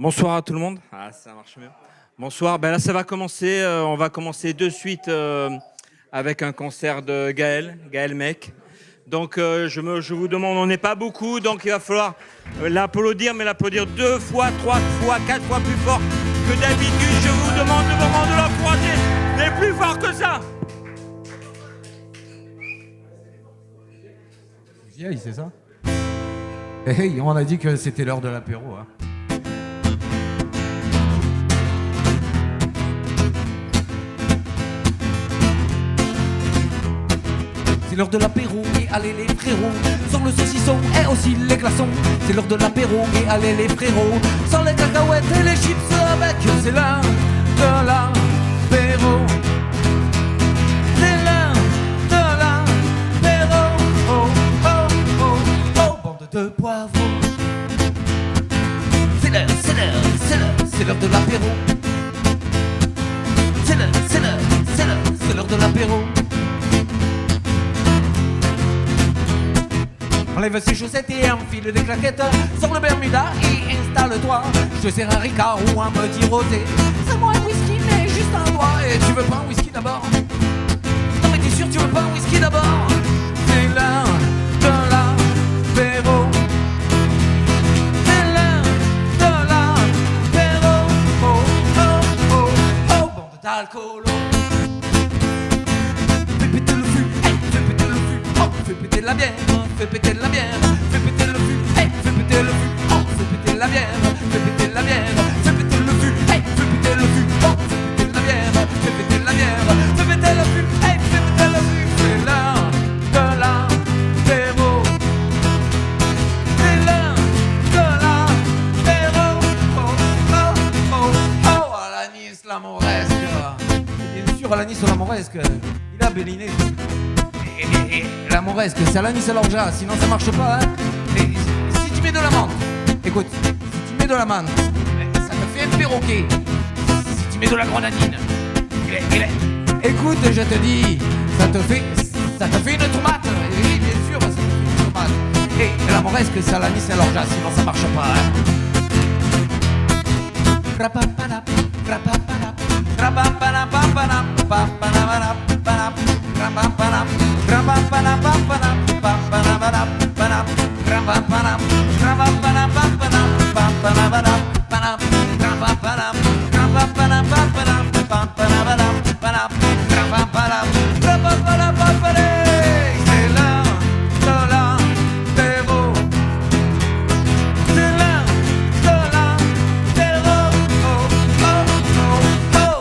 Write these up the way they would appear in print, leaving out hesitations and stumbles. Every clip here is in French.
Bonsoir à tout le monde. Ah, ça marche mieux. Bonsoir. Ben là, ça va commencer. On va commencer de suite avec un concert de Gaël Mec. Donc, je vous demande, on n'est pas beaucoup, donc il va falloir l'applaudir, mais l'applaudir 2 fois, 3 fois, 4 fois plus fort que d'habitude. Je vous demande vraiment de l'encourager, mais plus fort que ça. Vieille, c'est ça? Hey, on a dit que c'était l'heure de l'apéro. Hein. C'est l'heure de l'apéro et allez les frérots, sans le saucisson et aussi les glaçons. C'est l'heure de l'apéro et allez les frérots, sans les cacahuètes et les chips avec. C'est l'heure de l'apéro. C'est l'heure de l'apéro. Oh, oh, oh, oh, bande de poivrons. C'est l'heure, c'est l'heure, c'est l'heure, c'est l'heure de l'apéro. C'est l'heure, c'est l'heure, c'est l'heure, c'est l'heure de l'apéro. Enlève ses chaussettes et enfile des claquettes, sors le Bermuda et installe-toi. Je te sers un Ricard ou un petit rosé, c'est moi un whisky mais juste un doigt. Et tu veux pas un whisky d'abord? Non mais t'es sûr tu veux pas un whisky d'abord? C'est l'heure de l'apéro. C'est l'heure de l'apéro. Oh oh oh oh, bande d'alcoolo. Fais péter le fût, hey, fais péter le fût, oh, fais péter la bière. Fais péter la bière, fais péter le fût, hey, fais péter le fût, oh, fais péter la bière, fais péter la bière, fais péter le fût, hey, fais péter le fût, oh, fais péter la bière, fais péter la bière, fais péter le fût, hey, fais péter le fût. C'est l'heure de l'apéro. C'est l'heure de l'apéro. Oh, oh, oh, oh, Alanis la Mauresque. Bien sûr, Alanis la Mauresque, il a béliné. Et la mauresque, c'est Alanis à l'orgeat, sinon ça marche pas. Hein. Et si tu mets de la menthe, écoute, si tu mets de la menthe, ça te fait un perroquet. Si tu mets de la grenadine, écoute, je te dis, ça te fait une tomate. Et oui, bien sûr, ça te fait une tomate. Et la mauresque, c'est Alanis à l'orgeat, sinon ça marche pas. Hein. Rapapalap, rapapalap, rapapalap, rapapalap.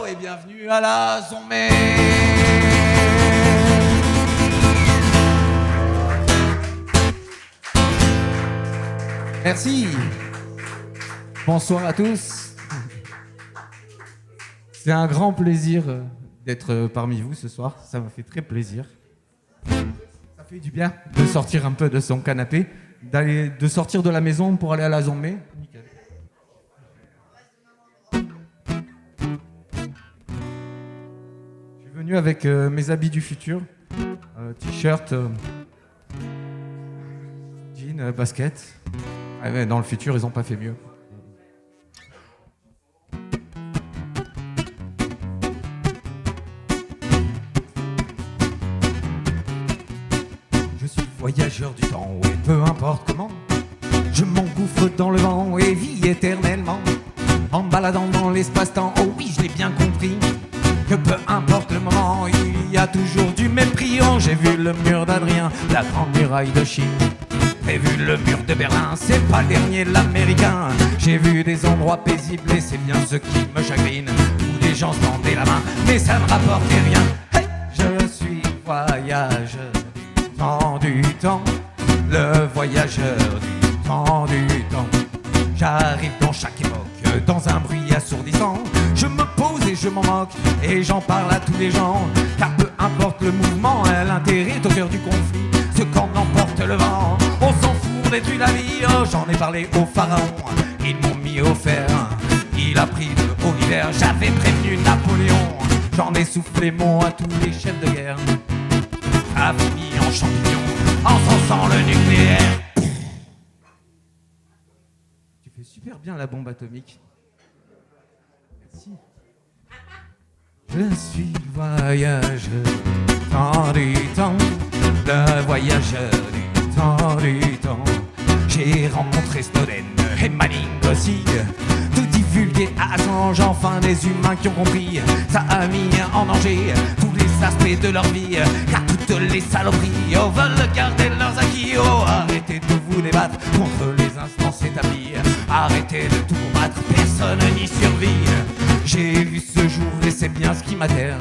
Et bienvenue à la Zombie. Merci. Bonsoir à tous. C'est un grand plaisir d'être parmi vous ce soir. Ça m'a fait très plaisir. Ça fait du bien de sortir un peu de son canapé, de sortir de la maison pour aller à la zombie. Nickel. Je suis venu avec mes habits du futur. T-shirt, jean, basket. Ah ouais, dans le futur, ils n'ont pas fait mieux. Je suis voyageur du temps, et peu importe comment, je m'engouffre dans le vent et vis éternellement. En me baladant dans l'espace-temps, oh oui, je l'ai bien compris, que peu importe le moment, il y a toujours du mépris. Oh, j'ai vu le mur d'Adrien, la grande muraille de Chine. J'ai vu le mur de Berlin, c'est pas le dernier l'américain. J'ai vu des endroits paisibles et c'est bien ce qui me chagrine, où des gens se tendaient la main, mais ça ne rapportait rien. Hey, je suis voyageur du temps, le voyageur du temps. J'arrive dans chaque époque, dans un bruit assourdissant. Je me pose et je m'en moque, et j'en parle à tous les gens. Car peu importe le mouvement, l'intérêt est au cœur du conflit. Ce camp n'emporte le vent, on s'en fout, on détruit la vie. Oh, j'en ai parlé au pharaon, ils m'ont mis au fer. Il a pris de haut l'hiver, j'avais prévenu Napoléon. J'en ai soufflé mot à tous les chefs de guerre. A fini en champignon, en sensant le nucléaire. Tu fais super bien la bombe atomique. Merci. Je suis voyageur du temps, le voyageur du temps. J'ai rencontré Snowden et Manning aussi. Tout divulgué à Assange, enfin des humains qui ont compris. Ça a mis en danger tous les aspects de leur vie. Car toutes les saloperies veulent garder leurs acquis. Oh, arrêtez de vous débattre contre les instances établies. Arrêtez de tout combattre, personne n'y survit. J'ai vu ce jour et c'est bien ce qui m'atterre.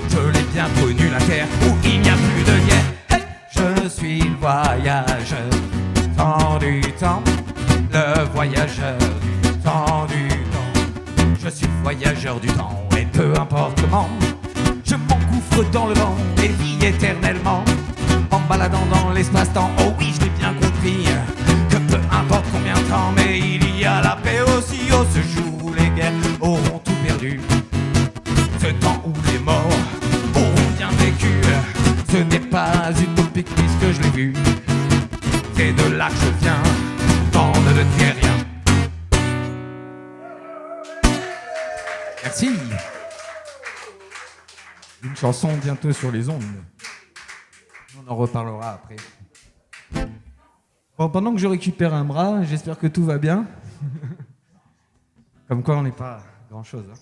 Je l'ai bien connu la terre où il n'y a plus de guerre. Hey, je suis le voyageur du temps, le voyageur du temps. Je suis le voyageur du temps et peu importe comment, je m'engouffre dans le vent et vis éternellement. En baladant dans l'espace-temps, oh oui je l'ai bien compris, que peu importe combien de temps, mais il y a la paix aussi. Oh, ce jour où les guerres auront tout perdu, ce temps où les morts auront bien vécu, ce n'est pas utopique puisque je l'ai vu. C'est de là que je viens, bande de terriens. Merci. Une chanson bientôt sur les ondes. On en reparlera après. Bon, pendant que je récupère un bras, j'espère que tout va bien. Comme quoi on n'est pas grand-chose. Hein.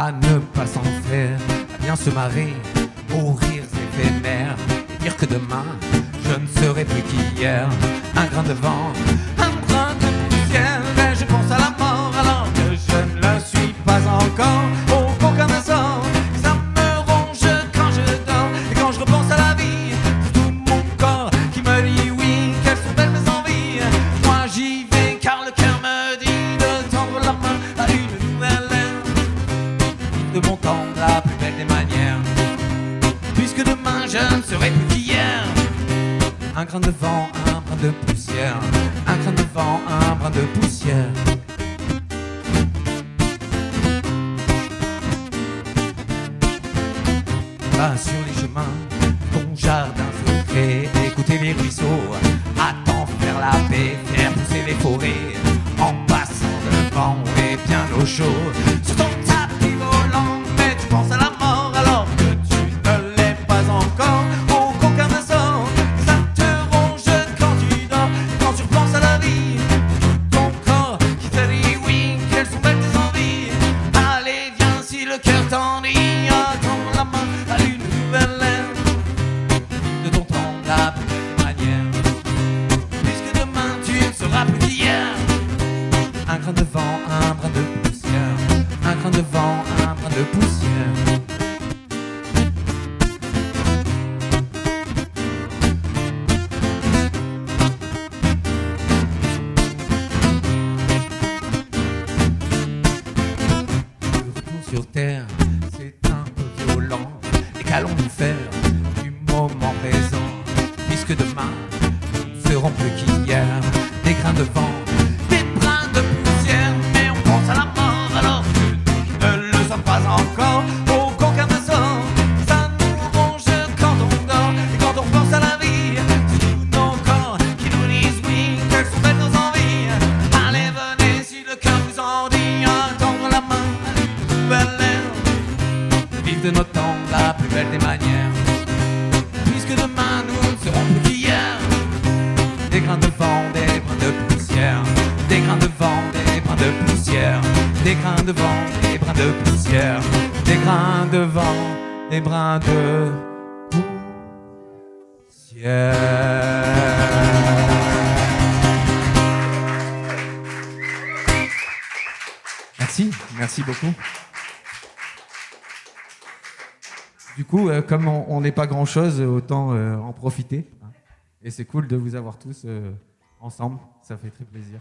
À ne pas s'en faire, à bien se marrer, aux rires éphémères, et dire que demain, je ne serai plus qu'hier. Un grain de vent, un brin de poussière, et je pense à la mort alors que je ne le suis pas encore. Oh, qu'aucun instant, ça me ronge quand je dors, et quand je repense à la vie, c'est tout mon corps qui me dit oui, quelles sont belles mes envies. Moi j'y vais car le cœur me dit de tendre la main à une nouvelle ère. De mon temps, la plus belle des manières, puisque demain je ne serai plus qu'hier. Un grain de vent, un brin de poussière, un grain de vent, un brin de poussière. Va sur les chemins, ton jardin secret, écouter les ruisseaux, attends faire la paix, faire pousser les forêts, en passant devant et bien au chaud. Sur ton tapis volant, mais tu penses à la mort alors que tu ne l'es pas encore. Oh, qu'aucun instant, ça te ronge quand tu dors, quand tu repenses à la vie, ton corps qui te dit oui, quelles sont belles tes envies. Allez, viens si le cœur t'en dit, tends la main à une nouvelle ère. De ton temps, la plus belle manière, puisque demain tu ne seras plus qu'hier. Un grain de vent, un brin de poussière, un grain de vent, un brin de poussière. Le retour sur terre, c'est un peu violent. Et qu'allons-nous faire du moment présent, puisque demain, nous ne serons plus qu'hier. Des grains de vent, des brins de poussière, mais on pense à la mort alors que nous ne le sommes pas encore. Oh, qu'aucun instant, ça nous ronge quand on dort, et quand on pense à la vie, c'est tous nos corps qui nous disent oui, quelles sont belles nos envies. Allez, venez si le cœur vous en dit, tendre la main à une nouvelle ère. Vive de notre temps la plus belle des manières, puisque demain nous ne serons plus qu'hier. Des grains de vent, des brins de poussière, des grains de vent, des brins de poussière, des grains de vent, des brins de poussière, des grains de vent, des brins de poussière. Merci, merci beaucoup. Du coup, comme on n'est pas grand-chose, autant en profiter. Et c'est cool de vous avoir tous ensemble, ça fait très plaisir.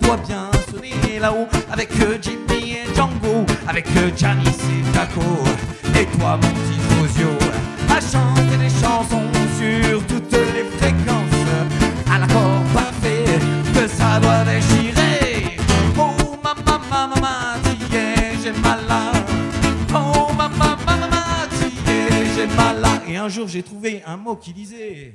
doit bien sonner là-haut, avec Jimmy et Django, avec Janice et Taco, et toi mon petit Fosio, à chanter des chansons sur toutes les fréquences, à l'accord parfait que ça doit déchirer. Oh maman, maman, t'y j'ai mal là. Oh maman, maman, t'y j'ai mal là. Et un jour j'ai trouvé un mot qui disait: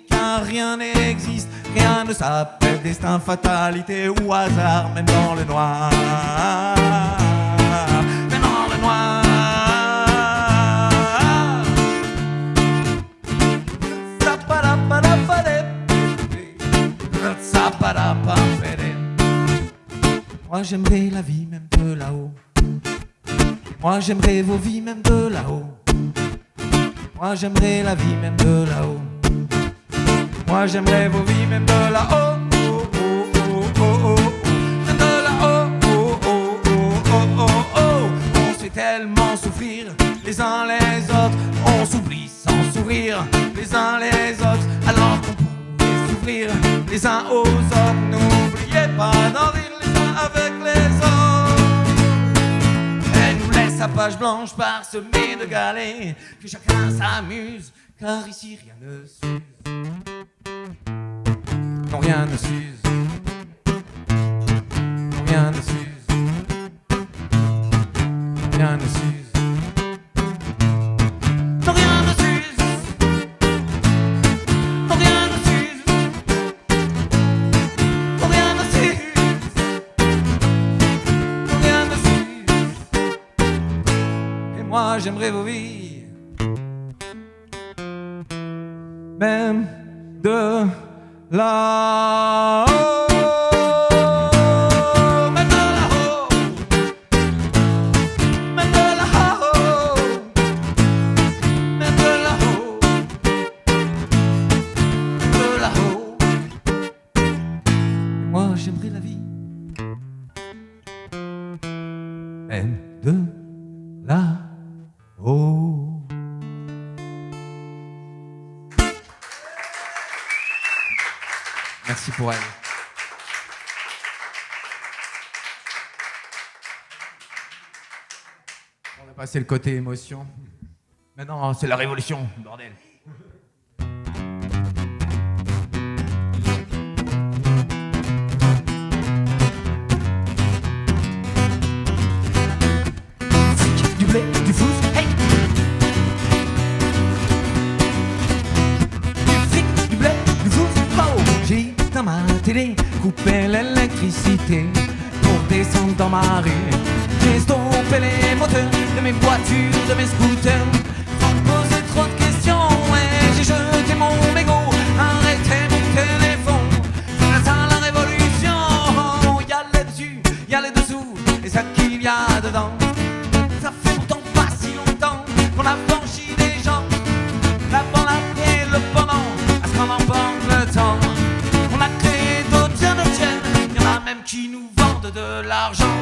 car rien n'existe, rien ne s'appelle destin, fatalité ou hasard, même dans le noir, même dans le noir. Moi j'aimerais la vie même de là-haut. Moi j'aimerais vos vies même de là-haut. Moi j'aimerais la vie même de là-haut. Moi j'aimerais vos vies même de là-haut. Oh, oh, oh, oh, oh, oh. Même de là-haut. Oh, oh, oh, oh, oh, oh. On se fait tellement souffrir les uns les autres. On s'oublie sans sourire les uns les autres. Alors qu'on pouvait s'ouvrir les uns aux autres. N'oubliez pas d'en rire les uns avec les autres. Elle nous laisse à page blanche parsemée de galets. Que chacun s'amuse, car ici rien ne s'use. Non, rien ne s'use. Non, rien ne s'use. Non, rien ne s'use. Non, rien ne s'use. Non, rien ne s'use. Non, rien ne s'use. Non, rien ne s'use. Et moi j'aimerais vos vies, même de là-haut, même de là-haut, même de là-haut, même de là-haut, de là-haut. Et moi j'aimerais la vie, même de là-haut. Merci pour elle. On a passé le côté émotion. Maintenant, c'est la révolution, bordel. Du blé, du fous, hey! Du fric, du blé, du fous, oh! J'ai dans ma télé coupé l'électricité pour descendre dans ma rue. J'ai stoppé les moteurs de mes voitures, de mes scooters, sans poser trop de questions. Et j'ai jeté mon mégot, arrêté mon téléphone. C'est ça la révolution. Y'a les dessus, y'a les dessous, et ça qu'il y a dedans. Ça fait pourtant pas si longtemps qu'on a franchi des gens. L'avant, l'après, le pendant, à ce qu'on en pense le temps. On a créé d'autres tiennes, y'en a même qui nous vendent de l'argent.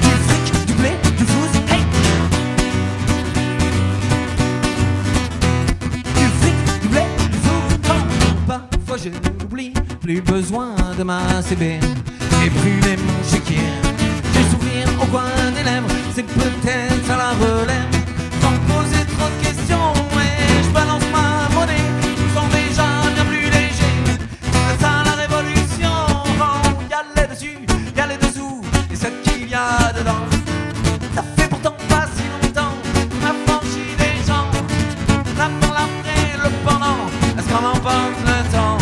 Du fric, du blé, du flouze, hey! Du fric, du blé, du flouze, oh! Parfois je l'oublie, plus besoin de ma CB. J'ai brûlé mon chéquier, j'ai sourire au coin des lèvres. C'est peut-être à la relève, sans poser trop de questions. Et je balance ma monnaie, je me sens déjà bien plus léger. C'est ça la révolution. Oh, y'a les dessus, y'a les dessous, et ce qu'il y a dedans. Ça fait pourtant pas si longtemps qu'on a franchi des gens. L'avant, l'après, le pendant, est-ce qu'on en pense le temps?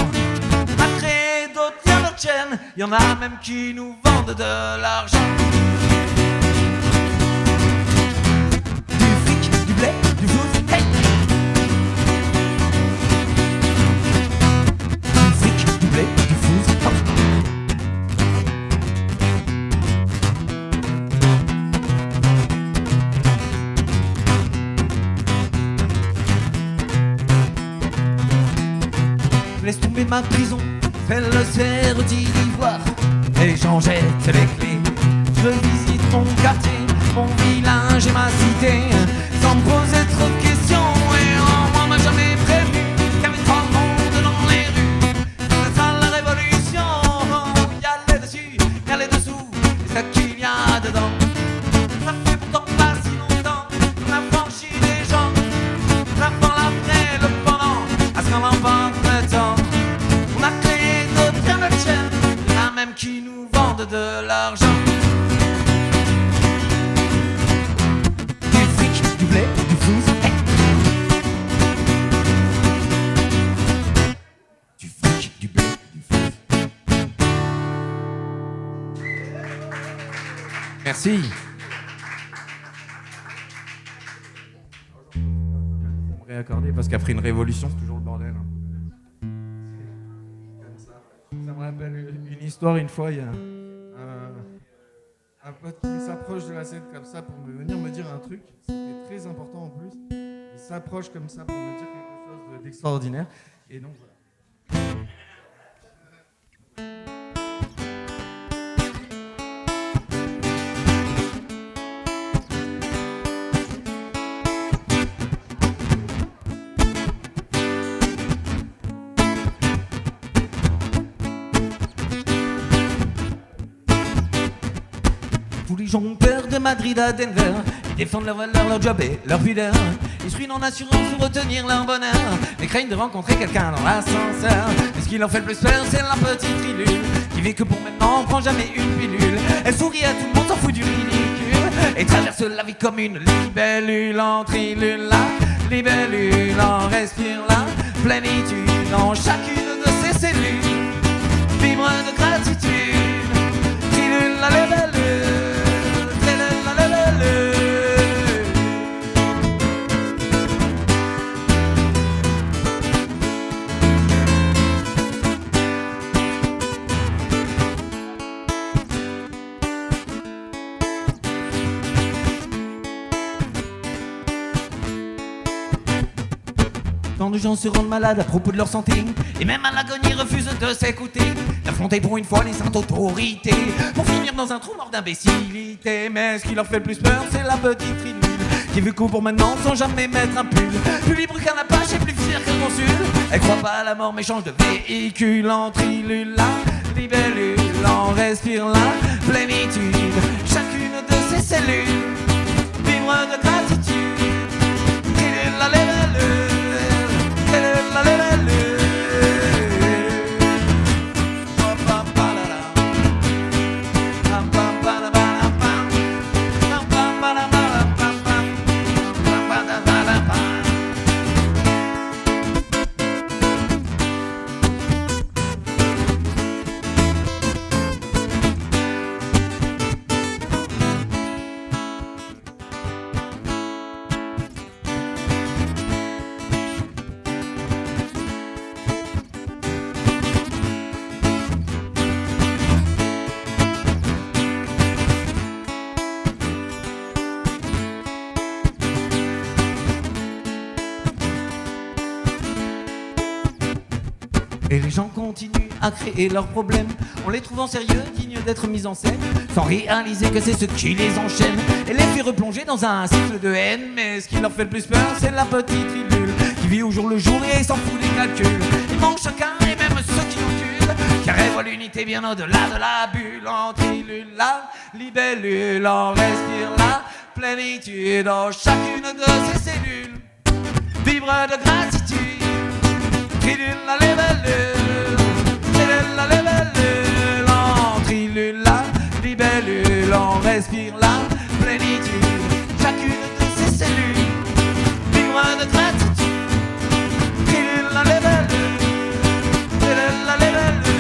On a créé d'autres chaînes, y'en a même qui nous vendent de l'argent. Du fric, du blé, du flouze, hey! Du fric, du blé, du flouze, oh! ma prison, elle le sert d'ivoire et j'en jette les clés. Je visite mon quartier, mon village et ma cité, sans me poser trop de questions. Et on m'a jamais prévenu qu'il y avait trop de monde dans les rues. C'est ça la révolution. Y a les dessus, y a les dessous, et ça qu'il y a dedans. Ça fait pourtant pas si longtemps qu'on a franchi les gens. Avant, l'après, le pendant, à ce qu'on invente le temps. On a créé d'autres bien de chaînes, là même qui nous vendent de l'argent. Du blé, du flouze, hey. Du fric, du blé, du flouze. Merci. On va réaccorder parce qu'après une révolution, c'est toujours le bordel. Ça me rappelle une histoire, une fois, il y a un pote qui s'approche de la scène comme ça pour venir me dire un truc. C'était très important en plus. Il s'approche comme ça pour me dire quelque chose d'extraordinaire. Et donc voilà. Tous les gens ont peur de Madrid à Denver. Ils défendent leurs valeurs, leur job et leur pudeur. Ils se ruinent en assurance pour retenir leur bonheur, mais craignent de rencontrer quelqu'un dans l'ascenseur. Mais ce qui leur fait le plus peur, c'est la petite trilule qui vit que pour maintenant, prend jamais une pilule. Elle sourit à tout le monde, s'en fout du ridicule et traverse la vie comme une libellule. En trilule là, libellule en respire là, plénitude dans chacune de ses cellules. Vibre de gratitude, trilule la libellule. Tant de gens se rendent malades à propos de leur santé, et même à l'agonie refusent de s'écouter, d'affronter pour une fois les saintes autorités, pour finir dans un trou mort d'imbécilité. Mais ce qui leur fait le plus peur, c'est la petite trilule qui veut coup pour maintenant sans jamais mettre un pull. Plus libre qu'un apache et plus fier qu'un consul. Elle croit pas à la mort mais change de véhicule. En trilule là, libellule, en respire là, plénitude, chacune de ses cellules vibre de gratitude. Trilule la libellule, trilule la libellule. Et les gens continuent à créer leurs problèmes en les trouvant sérieux, dignes d'être mis en scène, sans réaliser que c'est ce qui les enchaîne et les fait replonger dans un cycle de haine. Mais ce qui leur fait le plus peur, c'est la petite trilule qui vit au jour le jour et s'en fout des calculs. Ils manquent chacun et même ceux qui l'enculent, car elle voit l'unité bien au-delà de la bulle. En trilule la libellule, en respire la plénitude dans chacune de ses cellules vibre de gratitude. Trilule la libellule, trilule la libellule, en trilule la libellule, on respire la plénitude, chacune de ses cellules vibre de gratitude. Trilule la libellule, trilule la libellule.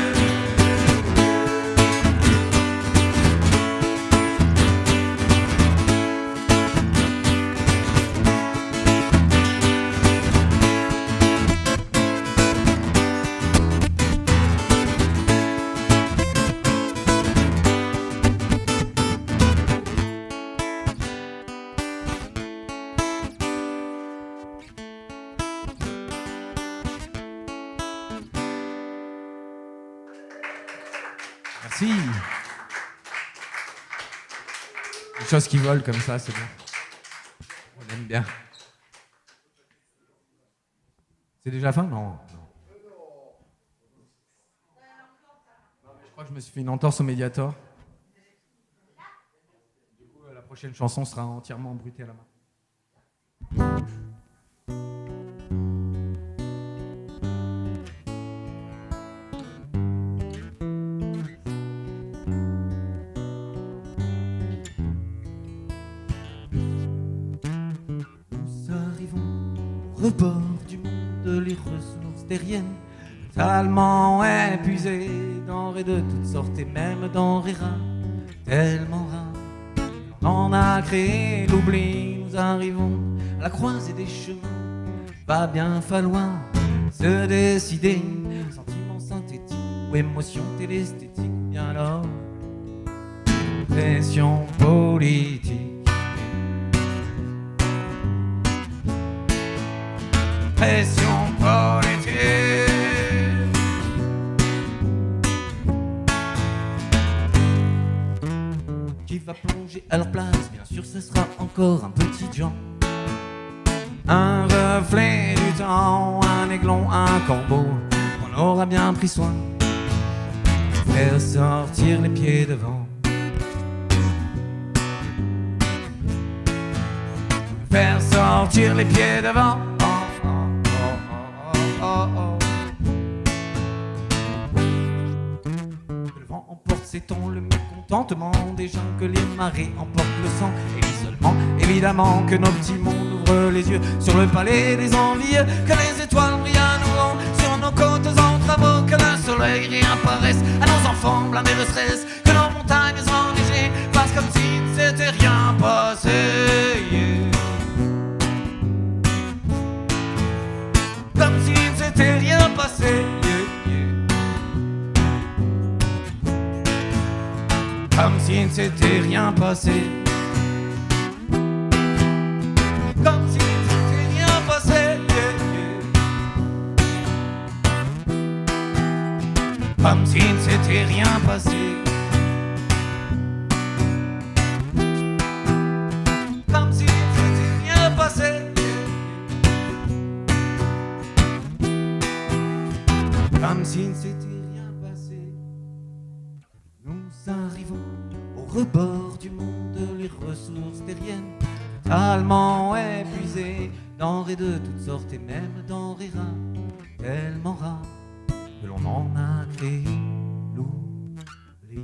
Merci. Des choses qui volent comme ça, c'est bien. On aime bien. C'est déjà fin? Non. Je crois que je me suis fait une entorse au Mediator. Du coup, la prochaine chanson sera entièrement embrutée à la main. Nous arrivons au rebord du monde, les ressources terriennes totalement épuisées, denrées de toutes sortes et même denrées rares, tellement rares. On en a créé l'oubli, nous arrivons à la croisée des chemins. Va bien falloir se décider, sentiments synthétiques ou émotions télesthétiques, bien alors pression politique. Pression politique. Qui va plonger à leur place? Bien sûr, ce sera encore un petit Jean. Un reflet du temps, un aiglon, un corbeau. On aura bien pris soin de faire sortir les pieds devant. Faire sortir les pieds devant. Le vent emporte, sait-on, le mécontentement des gens, que les marées emportent le sang et l'isolement. Évidemment que nos petits mondes ouvrent les yeux sur le palais des envieux, que les étoiles brillent à nouveau sur nos côtes en travaux, que le soleil réapparaisse à nos enfants blindés de stress, que nos montagnes enneigées passent comme si ne s'était rien passé. Comme si ne s'était rien passé. Comme si ne s'était rien passé. Comme si ne s'était rien passé. Comme si ne s'était rien passé. Comme si ne s'était rien passé. Comme si ne s'était rien passé. Nous arrivons au rebord du monde, les ressources terriennes totalement épuisées, denrées de toutes sortes et même denrées rares, tellement rares que l'on en a créé l'oubli.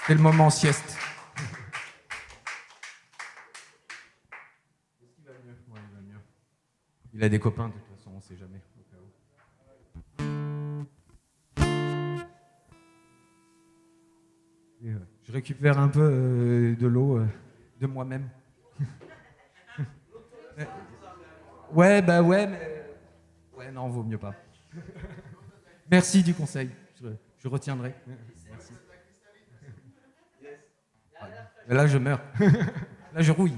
C'est le moment sieste. Il a des copains, de toute façon, on ne sait jamais. Et je récupère un peu de l'eau de moi-même. Ouais, bah ouais, mais... Ouais, non, vaut mieux pas. Merci du conseil, je retiendrai. Merci. Mais là, je meurs. Là, je rouille.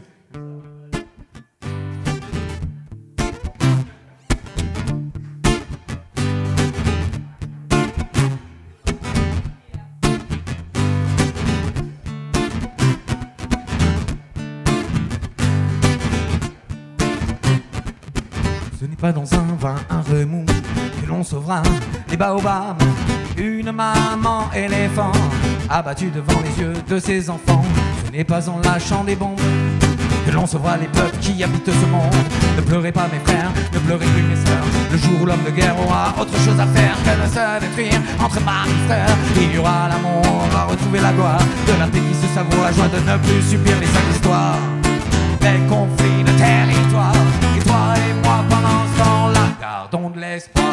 Ce n'est pas dans un vin, un remous, que l'on sauvera les baobabs. Une maman éléphant abattue devant les yeux de ses enfants. Ce n'est pas en lâchant des bombes que l'on sauvera les peuples qui habitent ce monde. Ne pleurez pas mes frères, ne pleurez plus mes sœurs. Le jour où l'homme de guerre aura autre chose à faire que de se détruire entre mari et frère, il y aura l'amour, on va retrouver la gloire de la paix qui se savoure, la joie de ne plus subir les sales histoires, les conflits de territoire. Et toi et moi pendant ce temps-là, gardons de l'espoir.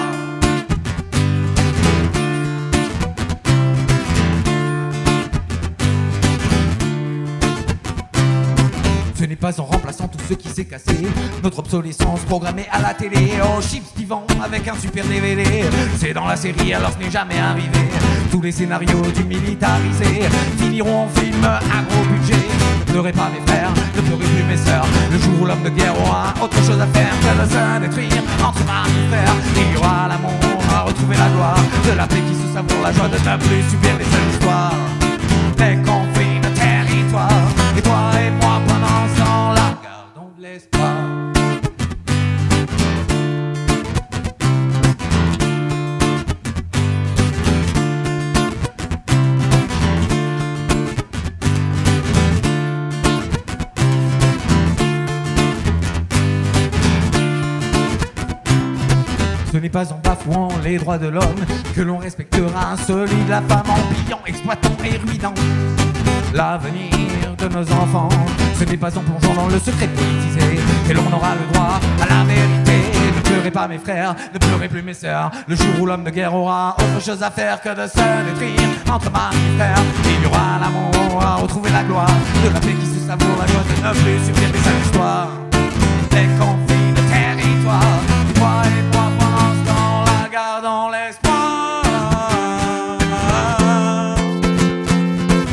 Ce n'est pas en remplaçant tout ce qui s'est cassé, notre obsolescence programmée à la télé, aux chips qui vont avec un super DVD. C'est dans la série alors ce n'est jamais arrivé. Tous les scénarios du militarisé finiront en film à gros budget. pleurez pas mes frères, ne pleurez plus mes sœurs. Le jour où l'homme de guerre aura autre chose à faire que de se détruire entre mari et frère, il y aura l'amour à retrouver la gloire de la paix qui se savoure, la joie de ne plus subir les seules histoires, les conflits de territoire. Et toi et moi pendant ce temps-là, gardons de l'espoir. Ce n'est pas en bafouant les droits de l'homme que l'on respectera celui de la femme, en pillant, exploitant et ruinant l'avenir de nos enfants. Ce n'est pas en plongeant dans le secret politisé que l'on aura le droit à la vérité. Ne pleurez pas mes frères, ne pleurez plus mes sœurs. Le jour où l'homme de guerre aura autre chose à faire que de se détruire entre mari et frère, il y aura l'amour à retrouver la gloire de la paix qui se savoure, la joie de ne plus subir les sales histoires, les conflits de territoire. Toi et moi pendant ce temps-là, gardons l'espoir.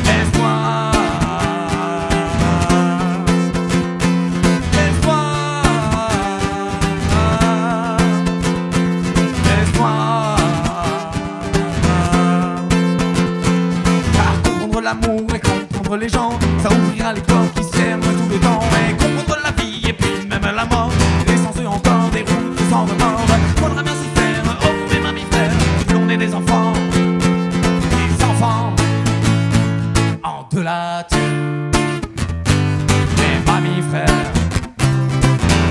L'espoir. L'espoir. L'espoir. Car comprendre l'amour et comprendre les gens, ça ouvrira les corps qui s'aiment tout le temps. Et comprendre la vie et puis même la mort, et sans eux encore des routes sans remords. Faudra bien s'y faire, oh mes mammifères, l'on est des enfants en de la terre. Mes mammifères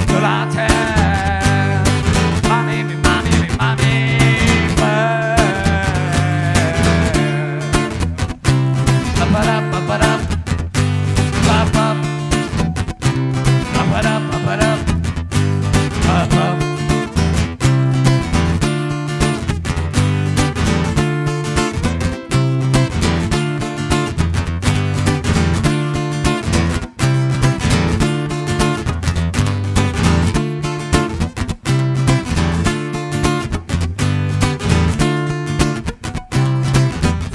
de la terre. Mamie, mes mamies, mes mammifères. Papadap, papadap, papap. Papadap, papadap, papap.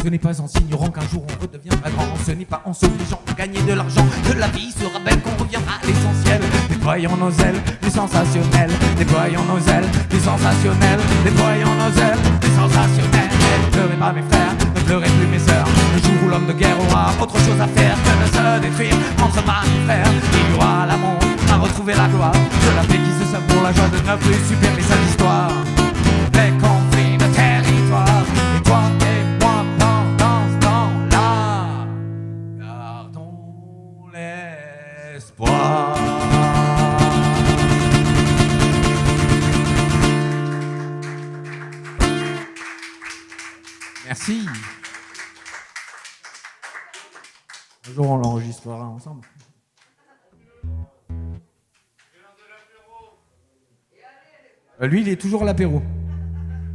Ce n'est pas en s'ignorant qu'un jour on redeviendra grand. Ce n'est pas en s'obligeant à gagner de l'argent que la vie sera belle, qu'on reviendra à l'essentiel. Déployons nos ailes du sensationnel, déployons nos ailes du sensationnel, déployons nos ailes du sensationnel. Ne pleurez pas mes frères, ne pleurez plus mes sœurs. Le jour où l'homme de guerre aura autre chose à faire que de se détruire entre mari et frère, il y aura l'amour à retrouver la gloire de la paix qui se savoure, la joie de ne plus subir les sales histoires, les conflits de territoire. Et toi et moi pendant ce temps-là, gardons l'espoir. Merci. Un jour on l'enregistrera ensemble. Lui, il est toujours à l'apéro.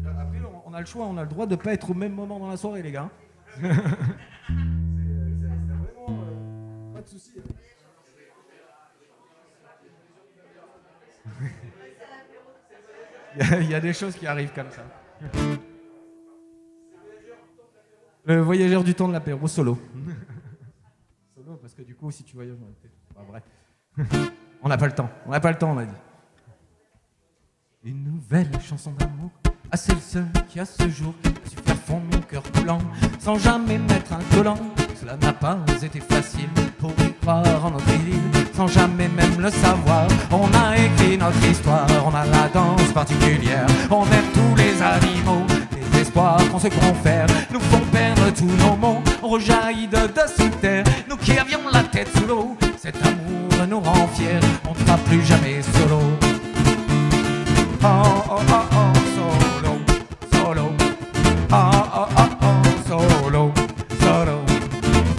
Après, on a le choix, on a le droit de ne pas être au même moment dans la soirée, les gars. C'est vraiment pas de souci. Il y a des choses qui arrivent comme ça. Le voyageur du temps de l'apéro, solo. Solo, parce que du coup, si tu voyages, pas vrai. On n'a pas le temps, on a dit. Une nouvelle chanson d'amour à celle seule qui a ce jour su faire fondre mon cœur coulant sans jamais mettre un collant. Cela n'a pas été facile pour y croire en notre île, sans jamais même le savoir. On a écrit notre histoire, on a la danse particulière. On aime tous les animaux, les espoirs qu'on se confère nous font perdre tous nos mots. On rejaillit de dessous terre, nous qui avions la tête sous l'eau. Cet amour nous rend fiers, on ne sera plus jamais solo. Oh oh oh oh, solo, solo. Oh oh oh oh, solo, solo.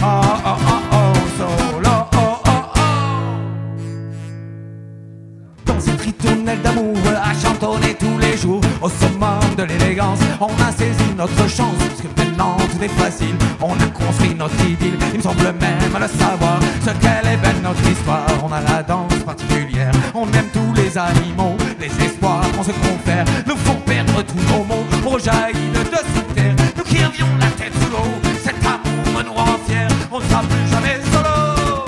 Oh oh oh oh, solo, oh oh oh. Dans cette ritournelle d'amour à chantonner tous les jours, au summum de l'élégance, on a saisi notre chance, parce que maintenant tout est facile. On a construit notre idylle, il me semble même le savoir, ce qu'elle est belle notre histoire. On a la danse particulière, on aime tous les animaux, les espoirs qu'on se confère nous font perdre tous nos mots. On rejaillit de dessous terre, nous qui avions la tête sous l'eau. Cet amour nous rend fiers, on ne sera plus jamais solo.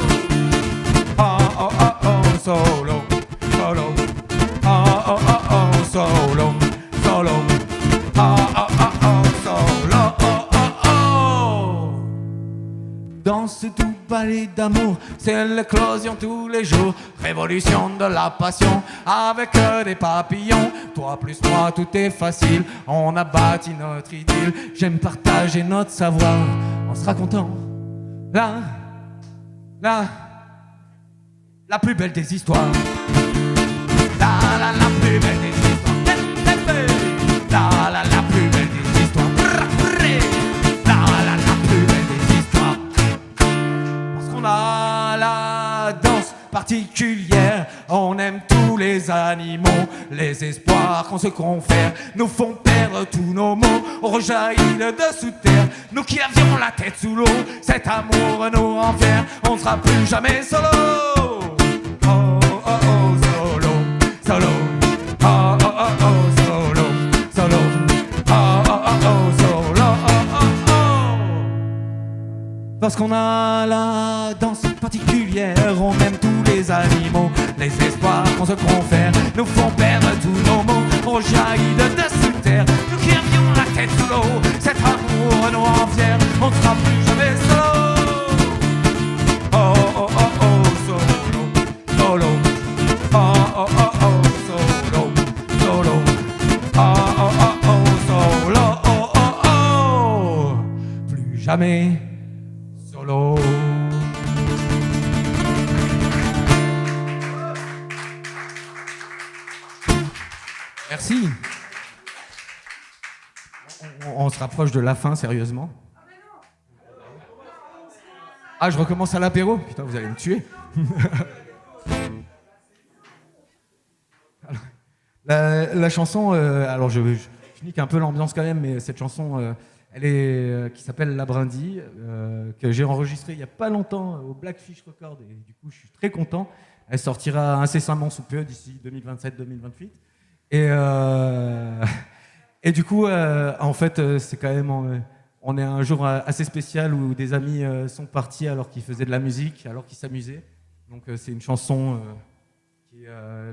ce doux ballet d'amour, c'est l'éclosion tous les jours, révolution de la passion, avec des papillons. Toi plus moi, tout est facile, on a bâti notre idylle. J'aime partager notre savoir en se racontant la plus belle des histoires. La plus belle des histoires. La plus belle des histoires. La plus belle des histoires. Parce qu'on a la danse particulière, on aime tous les animaux. Les espoirs qu'on se confère nous font perdre tous nos mots. On rejaillit de dessous terre, nous qui avions la tête sous l'eau. Cet amour nous rend fiers, on sera plus jamais solo. Oh oh oh solo, solo. Oh oh oh oh solo, solo. Oh oh oh oh solo, oh oh oh. Parce qu'on a la danse particulière, on aime tous les animaux. Les espoirs qu'on se confère nous font perdre tous nos mots. On jaillit de dessous terre, nous qui avions la tête sous l'eau. Cet amour nous rend fiers, on ne sera plus jamais solo. Oh oh oh oh solo, solo. Oh oh oh oh solo, solo. Oh oh oh oh solo, oh oh oh. Plus jamais solo. Merci. On se rapproche de la fin, sérieusement. Ah, je recommence à l'apéro? Putain, vous allez me tuer. La chanson, alors je nique un peu l'ambiance quand même, mais cette chanson, elle est qui s'appelle La Brindille, que j'ai enregistrée il n'y a pas longtemps au Blackfish Record, et du coup je suis très content. Elle sortira incessamment sous peu, d'ici 2027-2028. Et du coup, en fait, c'est quand même, on est un jour assez spécial où des amis sont partis alors qu'ils faisaient de la musique, alors qu'ils s'amusaient. Donc c'est une chanson qui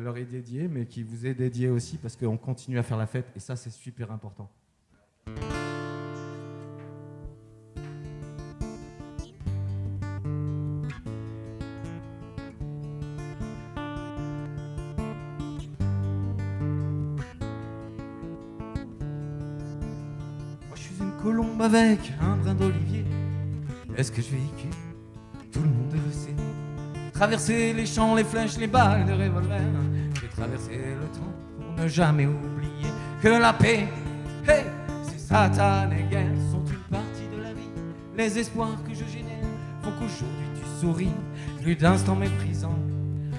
leur est dédiée, mais qui vous est dédiée aussi parce qu'on continue à faire la fête et ça, c'est super important. Colombe avec un brin d'olivier. Est-ce que je véhicule? Tout le monde le sait. Traverser les champs, les flèches, les balles de revolver. J'ai traversé le temps pour ne jamais oublier que la paix, hey, ces satanées guerres sont une partie de la vie. Les espoirs que je génère font qu'aujourd'hui tu souris. Plus d'instants méprisants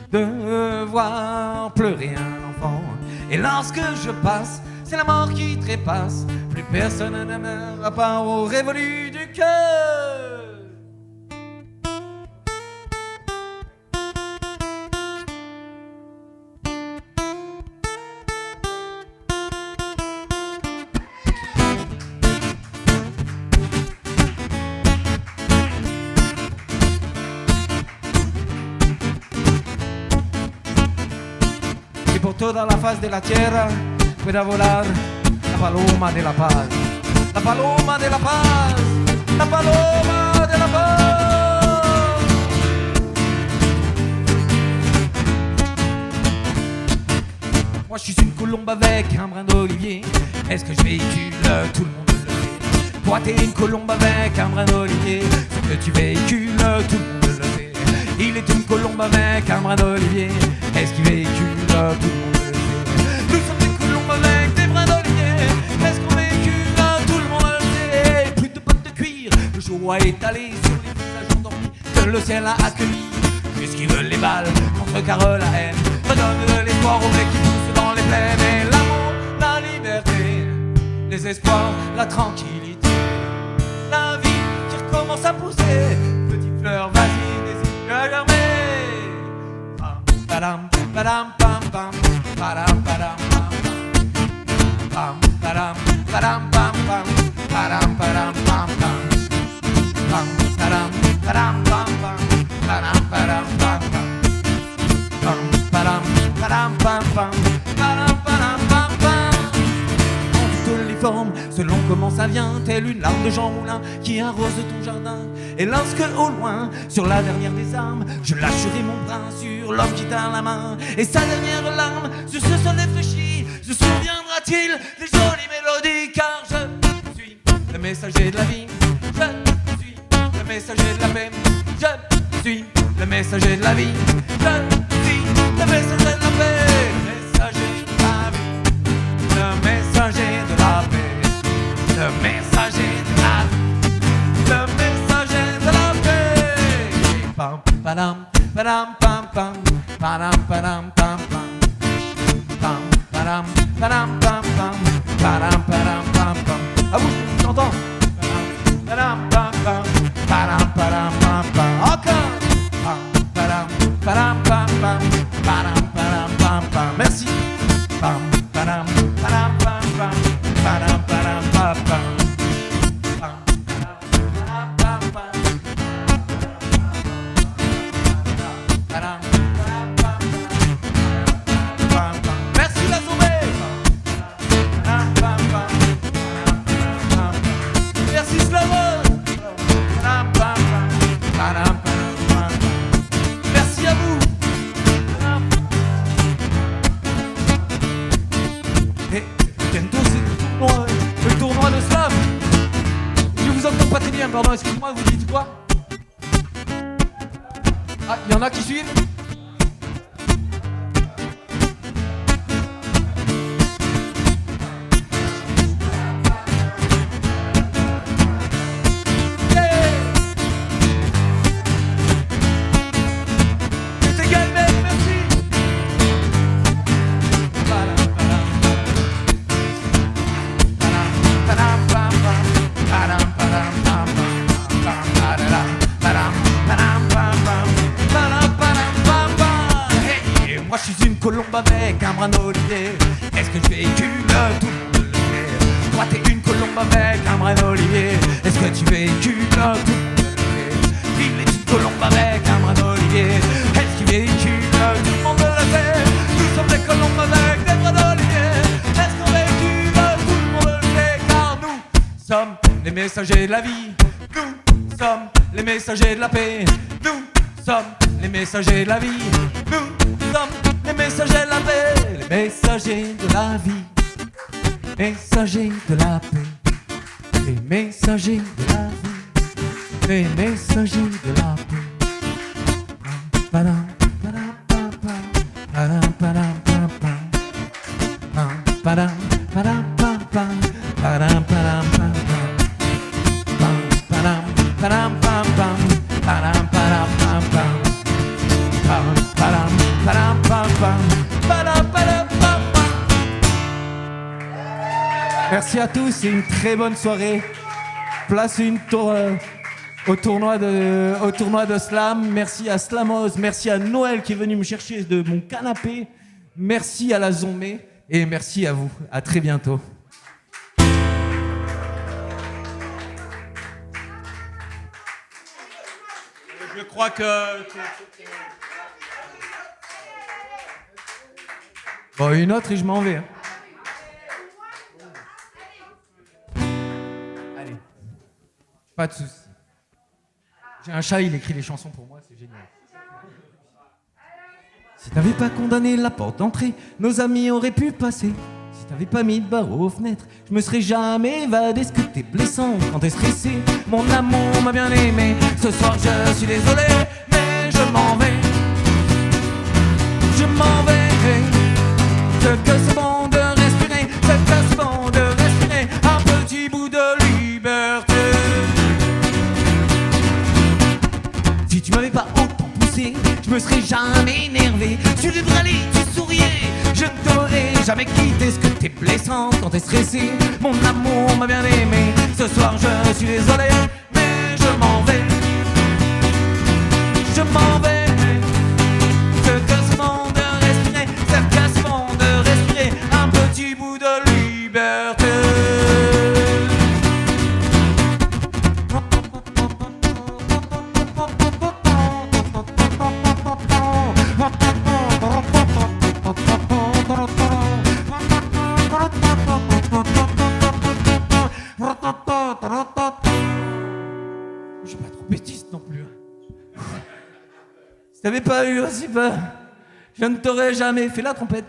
de voir pleurer un enfant. Et lorsque je passe, c'est la mort qui trépasse. Plus personne ne meurt à part au révolu du cœur. Y por toda la faz de la tierra pueda volar la paloma de la paz, la paloma de la paz, la paloma de la paz. Moi je suis une colombe avec un brin d'olivier. Est-ce que je véhicule? Tout le monde le sait. Toi t'es une colombe avec un brin d'olivier. Ce que tu véhicules, tout le monde le sait. Il est une colombe avec un brin d'olivier. Est-ce qu'il véhicule? Tout le monde le sait. Nous sommes des colombes avec des brins d'olivier. Est-ce qu'on véhicule? Tout le monde le sait. Plus de bottes de cuir, le jour a étalé sur les visages endormis que le ciel a accueilli. Puisqu'ils veulent les balles, contrecarrent la haine, redonnent de l'espoir aux mecs qui poussent dans les plaines. Et l'amour, la liberté, les espoirs, la tranquillité, la vie qui recommence à pousser. Petite fleur, vas-y, n'hésite plus à germer. Padam, padam, pam, pam, padam, padam, pam, padam, padam, pam, pam, padam, padam, pam, pam, padam, padam, pam, pam, padam, padam, pam, pam, padam, padam, pam, pam, padam, padam, pam, pam. En toutes les formes, selon comment ça vient, telle une larme de Jean Moulin qui arrose ton jardin. Et lorsque au loin, sur la dernière des armes, je lâcherai mon bras sur l'homme qui t'a la main, et sa dernière larme sur ce sol défraîchi, se souviendra-t-il des jolies mélodies? Car je suis le messager de la vie, je suis le messager de la paix, je suis le messager de la vie, je suis le messager de la paix, le messager de la vie, le messager de la paix, le messager de la vie, le messager de la paix. Pam padam padam pam pam padam padam pam pam pam padam padam pam pam padam padam pam pam. Ah vous, j'entends. Padam pam pam padam padam pam pam. Encore. Pam padam padam pam pam padam padam pam pam. Merci. Pam padam padam pam pam padam padam pam pam. Merci la sommée. Merci Slavo. Merci à vous. Et bientôt c'est le tournoi de slam. Je vous entends pas très bien, pardon, excuse-moi, vous dites quoi? Ah, il y en a qui suivent? Colombe avec un brin d'olivier. Est-ce que tu véhicules tout le monde le fait? Toi t'es une colombe avec un brin d'olivier. Est-ce que tu véhicules tout le monde le fait? Il est une colombe avec un brin d'olivier. Est-ce qu'il véhicule tout le monde le fait? Nous sommes des colombes avec des brins d'olivier. Est-ce qu'on véhicule tout le monde le fait? Car nous sommes les messagers de la vie. Nous sommes les messagers de la paix. Nous sommes les messagers de la vie. Nous sommes les messagers de la paix, les messagers de la vie, messagers de la paix, les messagers de la vie, les messagers de la paix. Padam, padam, pam, pam, padam, padam, pam, pam, padam, padam, pam, pam, padam, padam, pam, pam, padam, padam, pam, pam, padam, padam, pam, pam. Merci à tous, c'est une très bonne soirée. Place au tournoi de slam. Merci à Slamos, merci à Noël qui est venu me chercher de mon canapé. Merci à la Zombie et merci à vous. À très bientôt. Je crois que... Bon, une autre et je m'en vais. Allez. Pas de soucis. J'ai un chat, il écrit les chansons pour moi, c'est génial. Si t'avais pas condamné la porte d'entrée, nos amis auraient pu passer. Si t'avais pas mis de barreaux aux fenêtres, je me serais jamais évadé. Ce que t'es blessant quand t'es stressé. Mon amour m'a bien aimé. Ce soir je suis désolé, mais je m'en vais. Je m'en vais. C'est que c'est bon de respirer, c'est que c'est bon de respirer un petit bout de liberté. Si tu m'avais pas autant poussé, je me serais jamais énervé. Tu devrais aller, tu souriais, je ne t'aurais jamais quitté. Ce que t'es blessant quand t'es stressé. Mon amour m'a bien aimé. Ce soir je suis désolé, mais je m'en vais. Je m'en vais. C'est que c'est bon de respirer, c'est que c'est bon de respirer un petit bout de liberté. t'avais pas eu aussi peur, je ne t'aurais jamais fait la trompette.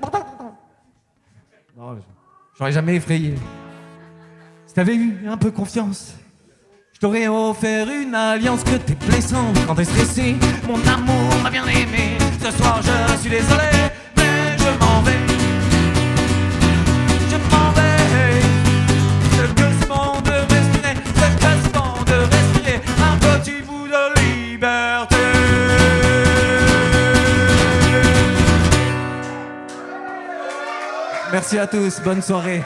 Non, j'aurais jamais effrayé. Si t'avais eu un peu confiance, je t'aurais offert une alliance. Que t'es blessante quand t'es stressé. Mon amour m'a bien aimé. Ce soir je suis désolé, mais je m'en vais. Je m'en vais. Ce que c'est bon de respirer, ce que c'est bon de respirer un petit bout de liberté. Merci à tous, bonne soirée.